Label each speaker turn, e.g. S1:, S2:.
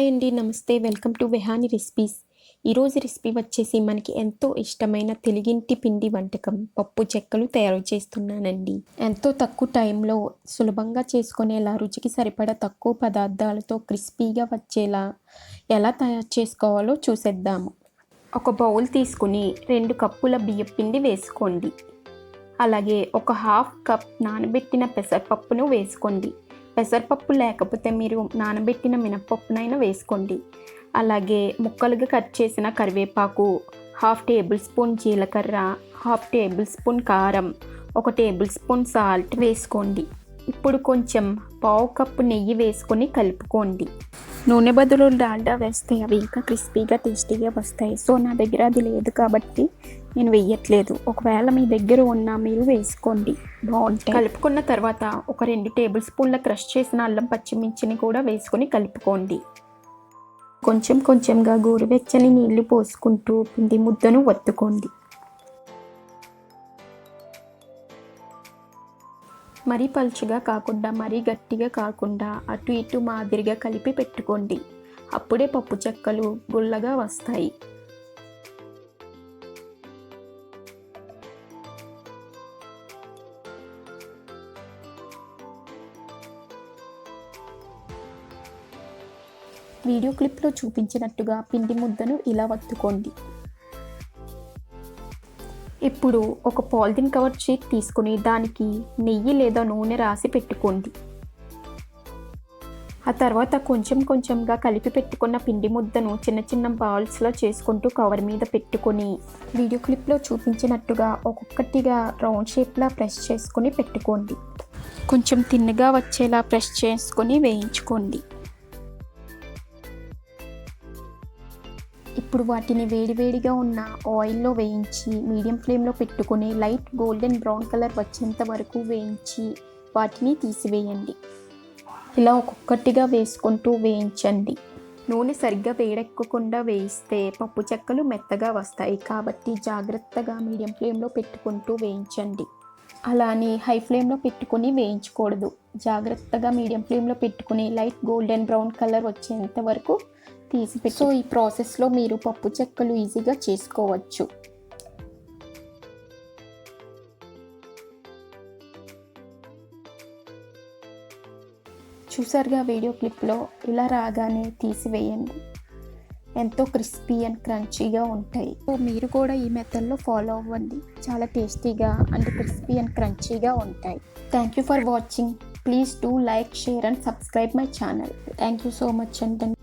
S1: అండి, నమస్తే. Welcome to Vahini recipes. ఈరోజు రెసిపీ వచ్చేసి మనకి ఎంతో ఇష్టమైన తెలుగింటి పిండి వంటకం పప్పు చెక్కలు తయారు చేస్తున్నానండి. ఎంతో తక్కువ టైంలో సులభంగా చేసుకునేలా, రుచికి సరిపడా తక్కువ పదార్థాలతో క్రిస్పీగా వచ్చేలా ఎలా తయారు చేసుకోవాలో చూసేద్దాము. ఒక బౌల్ తీసుకుని 2 కప్పుల బియ్యం పిండి వేసుకోండి. అలాగే ఒక హాఫ్ కప్ నానబెట్టిన పెసరపప్పును వేసుకోండి. పెసరపప్పు లేకపోతే మీరు నానబెట్టిన మినపప్పునైనా వేసుకోండి. అలాగే ముక్కలుగా కట్ చేసిన కరివేపాకు, హాఫ్ టేబుల్ స్పూన్ జీలకర్ర, హాఫ్ టేబుల్ స్పూన్ కారం, 1 టేబుల్ స్పూన్ సాల్ట్ వేసుకోండి. ఇప్పుడు కొంచెం పావు కప్పు నెయ్యి వేసుకొని కలుపుకోండి. నూనె బదులు డాల్డా వేస్తే అవి ఇంకా క్రిస్పీగా టేస్టీగా వస్తాయి. సో నా దగ్గర అది లేదు కాబట్టి నేను వేయట్లేదు. ఒకవేళ మీ దగ్గర ఉన్నా మీరు వేసుకోండి, బాగుంటాయి. కలుపుకున్న తర్వాత ఒక 2 టేబుల్ స్పూన్ల క్రష్ చేసిన అల్లం పచ్చిమిర్చిని కూడా వేసుకొని కలుపుకోండి. కొంచెం కొంచెంగా గోరువెచ్చని నీళ్లు పోసుకుంటూ పిండి ముద్దను వత్తుకోండి. మరీ పలుచగా కాకుండా మరీ గట్టిగా కాకుండా అటు ఇటు మాదిరిగా కలిపి పెట్టుకోండి. అప్పుడే పప్పు చెక్కలు గుల్లగా వస్తాయి. వీడియో క్లిప్లో చూపించినట్టుగా పిండి ముద్దను ఇలా వత్తుకోండి. ఇప్పుడు ఒక పాలిథిన్ కవర్ షీట్ తీసుకుని దానికి నెయ్యి లేదా నూనె రాసి పెట్టుకోండి. ఆ తర్వాత కొంచెం కొంచెంగా కలిపి పెట్టుకున్న పిండి ముద్దను చిన్న చిన్న బాల్స్లో చేసుకుంటూ కవర్ మీద పెట్టుకొని వీడియో క్లిప్లో చూపించినట్టుగా ఒక్కొక్కటిగా రౌండ్ షేప్లా ప్రెస్ చేసుకొని పెట్టుకోండి. కొంచెం తిన్నగా వచ్చేలా ప్రెస్ చేసుకొని వేయించుకోండి. ఇప్పుడు వాటిని వేడివేడిగా ఉన్న ఆయిల్లో వేయించి మీడియం ఫ్లేమ్లో పెట్టుకొని లైట్ గోల్డెన్ బ్రౌన్ కలర్ వచ్చేంత వరకు వేయించి వాటిని తీసివేయండి. ఇలా ఒక్కొక్కటిగా వేసుకుంటూ వేయించండి. నూనె సరిగ్గా వేడెక్కకుండా వేయిస్తే పప్పు చెక్కలు మెత్తగా వస్తాయి. కాబట్టి జాగ్రత్తగా మీడియం ఫ్లేమ్లో పెట్టుకుంటూ వేయించండి. అలానే హై ఫ్లేమ్లో పెట్టుకొని వేయించకూడదు. జాగ్రత్తగా మీడియం ఫ్లేమ్లో పెట్టుకుని లైట్ గోల్డెన్ బ్రౌన్ కలర్ వచ్చేంత వరకు తీసిపెట్టి, సో ఈ ప్రాసెస్లో మీరు పప్పు చెక్కలు ఈజీగా చేసుకోవచ్చు. చూసారుగా వీడియో క్లిప్లో, ఇలా రాగానే తీసివేయండి. ఎంతో క్రిస్పీ అండ్ క్రంచీగా ఉంటాయి. సో మీరు కూడా ఈ మెథడ్లో ఫాలో అవ్వండి. చాలా టేస్టీగా అండ్ క్రిస్పీ అండ్ క్రంచీగా ఉంటాయి. Thank you for watching. Please do like, share and subscribe my channel. Thank you so much and